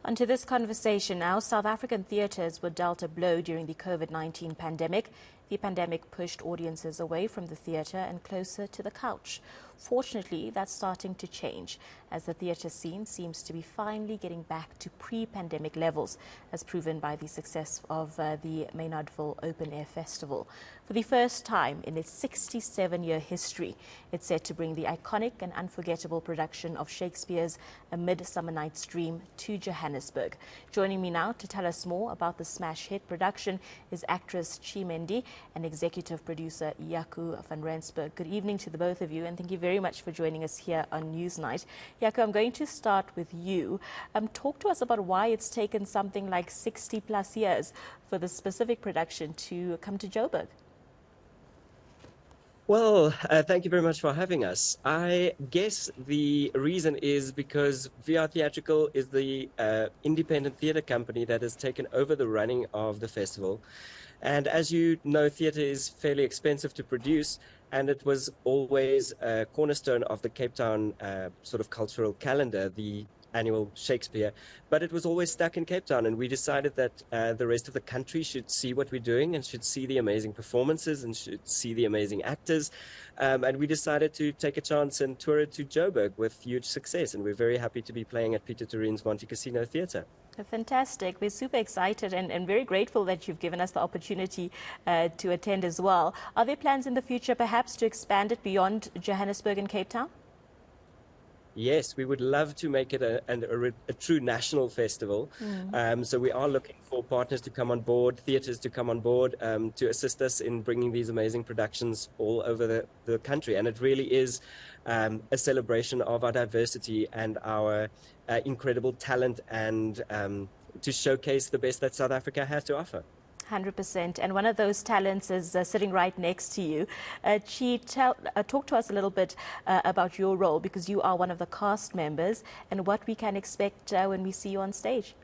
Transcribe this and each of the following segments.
Onto this conversation now. South African theatres were dealt a blow during the COVID-19 pandemic. The pandemic pushed audiences away from the theatre and closer to the couch. Fortunately, that's starting to change as the theatre scene seems to be finally getting back to pre-pandemic levels, as proven by the success of the Maynardville Open Air Festival. For the first time in its 67-year history, it's set to bring the iconic and unforgettable production of Shakespeare's A Midsummer Night's Dream to Johannesburg. Joining me now to tell us more about the smash hit production is actress Mhende and executive producer Jaco van Rensburg. Good evening to the both of you, and thank you very much for joining us here on Newsnight. Jaco, I'm going to start with you. Talk to us about why it's taken something like 60 plus years for the specific production to come to Joburg. Well, thank you very much for having us. I guess the reason is because VR Theatrical is the independent theatre company that has taken over the running of the festival. And as you know, theatre is fairly expensive to produce, and it was always a cornerstone of the Cape Town sort of cultural calendar, the annual Shakespeare, but it was always stuck in Cape Town, and we decided that the rest of the country should see what we're doing and should see the amazing performances and should see the amazing actors, and we decided to take a chance and tour it to Joburg with huge success, and we're very happy to be playing at Peter Turin's Monte Casino Theatre. Fantastic. We're super excited and very grateful that you've given us the opportunity to attend as well. Are there plans in the future perhaps to expand it beyond Johannesburg and Cape Town? Yes, we would love to make it a true national festival. So we are looking for partners to come on board, theatres to come on board, to assist us in bringing these amazing productions all over the country. And it really is a celebration of our diversity and our incredible talent, and to showcase the best that South Africa has to offer. 100%. And one of those talents is sitting right next to you. Talk to us a little bit about your role, because you are one of the cast members, and what we can expect when we see you on stage.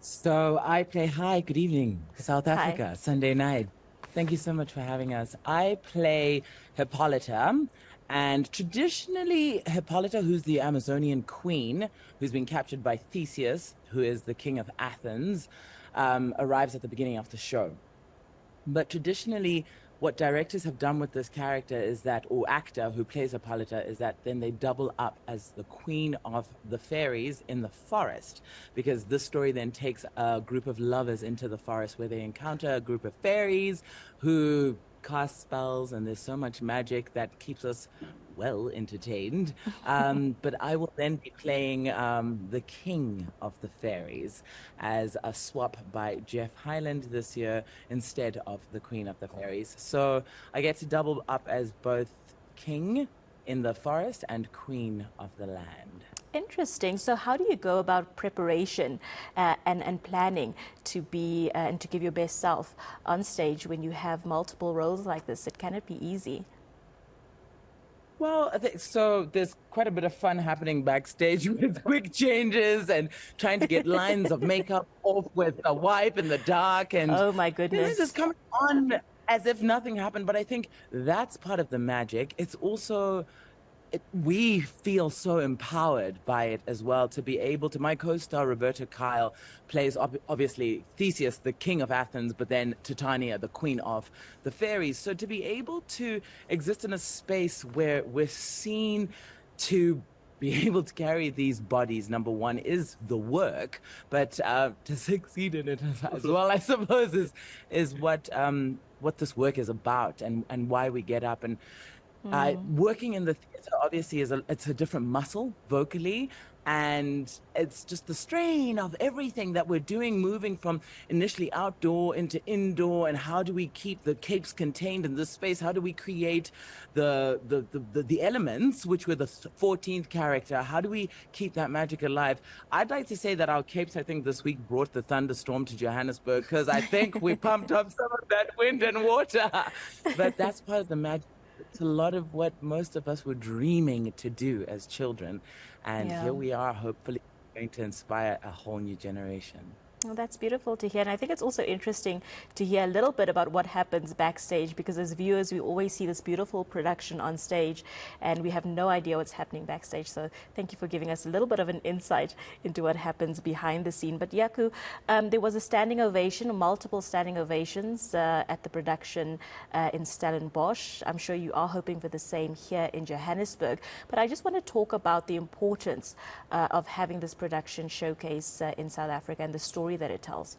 So I play, hi, good evening, South Africa, Hi. Sunday night. Thank you so much for having us. I play Hippolita, and traditionally Hippolita, who's the Amazonian queen, who's been captured by Theseus, who is the king of Athens, arrives at the beginning of the show. But traditionally, what directors have done with this character is that, or actor who plays Hippolyta, is that then they double up as the queen of the fairies in the forest, because this story then takes a group of lovers into the forest where they encounter a group of fairies who cast spells, and there's so much magic that keeps us well entertained. But I will then be playing the king of the fairies as a swap by Jeff Highland this year instead of the queen of the fairies. So I get to double up as both king in the forest and queen of the land. Interesting. So how do you go about preparation and planning to be and to give your best self on stage when you have multiple roles like this? Can it be easy? Well, I think so. There's quite a bit of fun happening backstage with quick changes and trying to get lines of makeup off with a wipe in the dark. And oh my goodness, this is coming on as if nothing happened. But I think that's part of the magic. It's also, we feel so empowered by it as well, to be able to, my co-star Roberta Kyle plays obviously Theseus, the king of Athens, but then Titania, the queen of the fairies. So to be able to exist in a space where we're seen to be able to carry these bodies, number one, is the work, but to succeed in it as well, I suppose, is what this work is about, and why we get up. And working in the theatre obviously it's a different muscle vocally, and it's just the strain of everything that we're doing, moving from initially outdoor into indoor, and how do we keep the capes contained in this space? How do we create the elements, which were the 14th character? How do we keep that magic alive? I'd like to say that our capes, I think, this week brought the thunderstorm to Johannesburg, because I think we pumped up some of that wind and water. But that's part of the magic. It's a lot of what most of us were dreaming to do as children. And here we are, hopefully going to inspire a whole new generation. Well, that's beautiful to hear. And I think it's also interesting to hear a little bit about what happens backstage, because as viewers, we always see this beautiful production on stage and we have no idea what's happening backstage. So thank you for giving us a little bit of an insight into what happens behind the scene. But Jaco, there was a standing ovation, multiple standing ovations at the production in Stellenbosch. I'm sure you are hoping for the same here in Johannesburg. But I just want to talk about the importance of having this production showcase in South Africa and the story that it tells.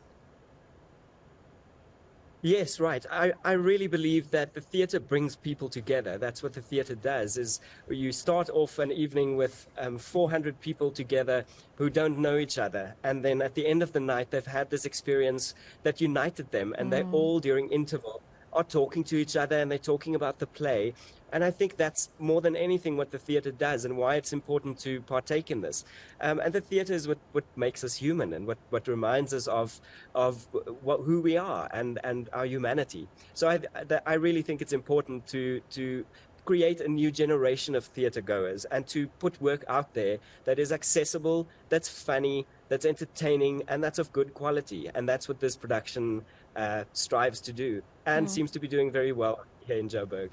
Yes, right. I really believe that the theatre brings people together. That's what the theatre does, is you start off an evening with 400 people together who don't know each other. And then at the end of the night, they've had this experience that united them. And they all, during interval, are talking to each other and they're talking about the play. And I think that's more than anything what the theatre does and why it's important to partake in this. And the theatre is what makes us human and what reminds us of who we are and our humanity. So I really think it's important to create a new generation of theatre goers and to put work out there that is accessible, that's funny, that's entertaining, and that's of good quality. And that's what this production strives to do and seems to be doing very well here in Joburg.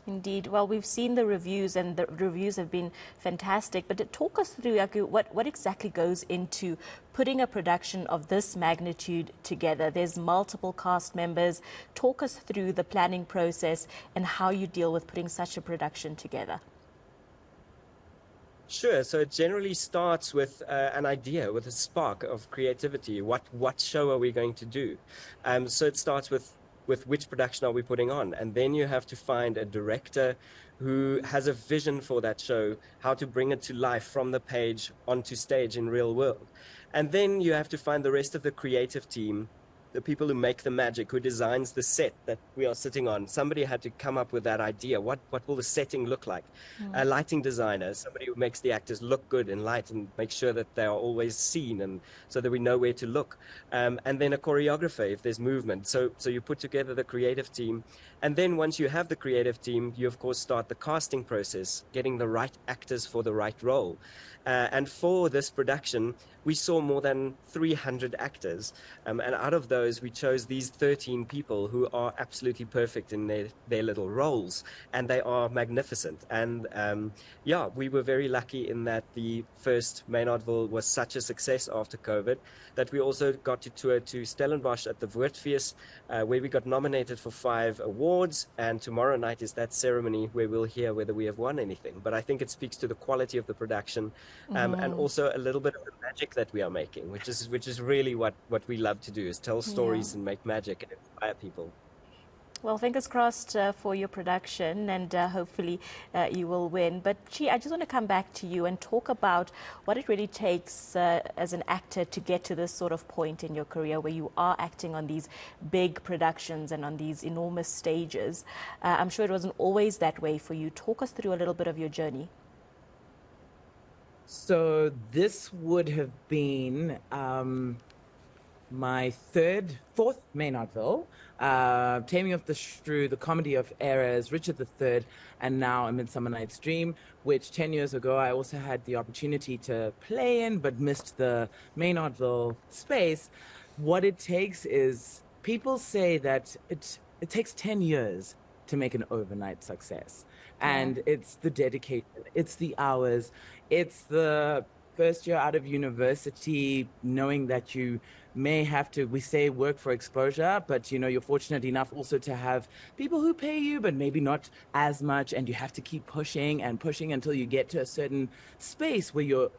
Indeed. Well, we've seen the reviews and the reviews have been fantastic. But to talk us through, Jaco, what exactly goes into putting a production of this magnitude together? There's multiple cast members. Talk us through the planning process and how you deal with putting such a production together. Sure. So it generally starts with an idea, with a spark of creativity. What show are we going to do? So it starts with which production are we putting on? And then you have to find a director who has a vision for that show, how to bring it to life from the page onto stage in real world. And then you have to find the rest of the creative team, the people who make the magic, who designs the set that we are sitting on. Somebody had to come up with that idea. What will the setting look like? A lighting designer, somebody who makes the actors look good in light and make sure that they are always seen and so that we know where to look. And then a choreographer if there's movement. So you put together the creative team. And then once you have the creative team, you of course start the casting process, getting the right actors for the right role. And for this production, we saw more than 300 actors. And out of those, we chose these 13 people who are absolutely perfect in their little roles. And they are magnificent. And yeah, we were very lucky in that the first Maynardville was such a success after COVID that we also got to tour to Stellenbosch at the Woordfees, where we got nominated for 5 awards. And tomorrow night is that ceremony where we'll hear whether we have won anything. But I think it speaks to the quality of the production and also a little bit of the magic that we are making, which is really what we love to do, is tell stories and make magic and inspire people. Well, fingers crossed for your production, and hopefully you will win. But Chi, I just want to come back to you and talk about what it really takes as an actor to get to this sort of point in your career where you are acting on these big productions and on these enormous stages. I'm sure it wasn't always that way for you. Talk us through a little bit of your journey. So this would have been my fourth Maynardville, Taming of the Shrew, The Comedy of Errors, Richard III, and now A Midsummer Night's Dream, which 10 years ago I also had the opportunity to play in, but missed the Maynardville space. What it takes is, people say that it takes 10 years to make an overnight success. And it's the dedication, it's the hours, it's the first year out of university, knowing that you may have to, we say, work for exposure, but you know, you're fortunate enough also to have people who pay you, but maybe not as much, and you have to keep pushing and pushing until you get to a certain space where you're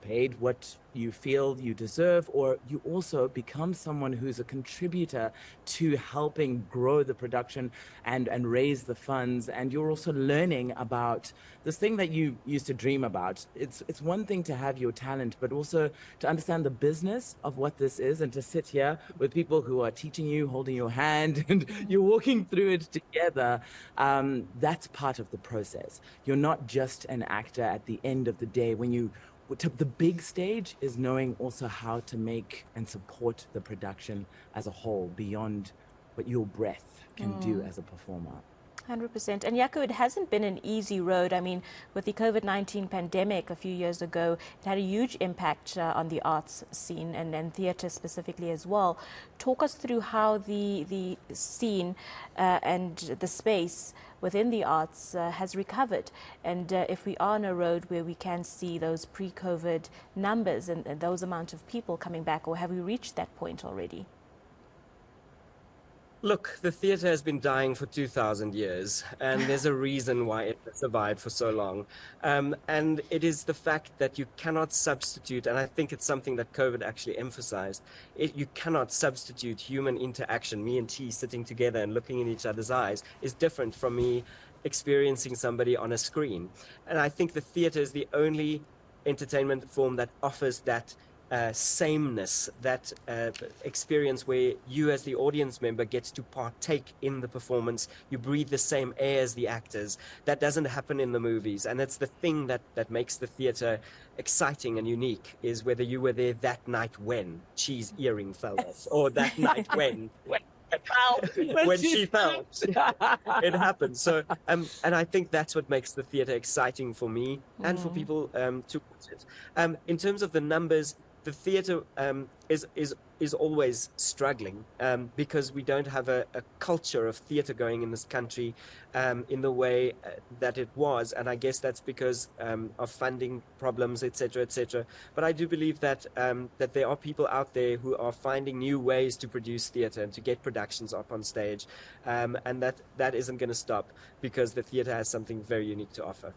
paid what you feel you deserve, or you also become someone who's a contributor to helping grow the production and raise the funds. And you're also learning about this thing that you used to dream about. It's one thing to have your talent, but also to understand the business of what this is, and to sit here with people who are teaching you, holding your hand, and you're walking through it together. That's part of the process. You're not just an actor at the end of the day. The big stage is knowing also how to make and support the production as a whole beyond what your breath can do as a performer. 100%. And Jaco, it hasn't been an easy road. I mean, with the COVID-19 pandemic a few years ago, it had a huge impact on the arts scene and theatre specifically as well. Talk us through how the scene and the space within the arts has recovered, and if we are on a road where we can see those pre-COVID numbers and those amount of people coming back, or have we reached that point already? Look, the theatre has been dying for 2,000 years, and there's a reason why it survived for so long. And it is the fact that you cannot substitute, and I think it's something that COVID actually emphasized, you cannot substitute human interaction. Me and T sitting together and looking in each other's eyes is different from me experiencing somebody on a screen. And I think the theatre is the only entertainment form that offers that sameness, that experience where you as the audience member gets to partake in the performance. You breathe the same air as the actors. That doesn't happen in the movies, and it's the thing that makes the theatre exciting and unique, is whether you were there that night when Chi's earring fell off, or that night when she fell. It happened. So and I think that's what makes the theatre exciting for me and for people to watch it. In terms of the numbers, the theatre is always struggling because we don't have a culture of theatre going in this country in the way that it was, and I guess that's because of funding problems, etc., etc. But I do believe that that there are people out there who are finding new ways to produce theatre and to get productions up on stage, and that isn't going to stop, because the theatre has something very unique to offer.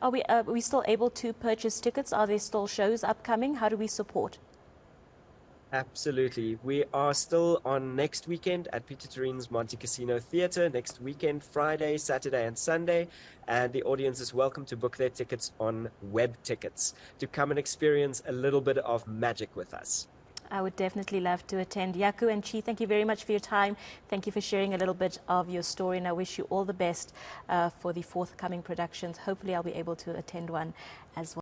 Are we still able to purchase tickets? Are there still shows upcoming? How do we support? Absolutely. We are still on next weekend at Peter Turin's Monte Casino Theatre, next weekend, Friday, Saturday and Sunday. And the audience is welcome to book their tickets on web tickets to come and experience a little bit of magic with us. I would definitely love to attend. Jaco and Chi, thank you very much for your time. Thank you for sharing a little bit of your story, and I wish you all the best for the forthcoming productions. Hopefully I'll be able to attend one as well.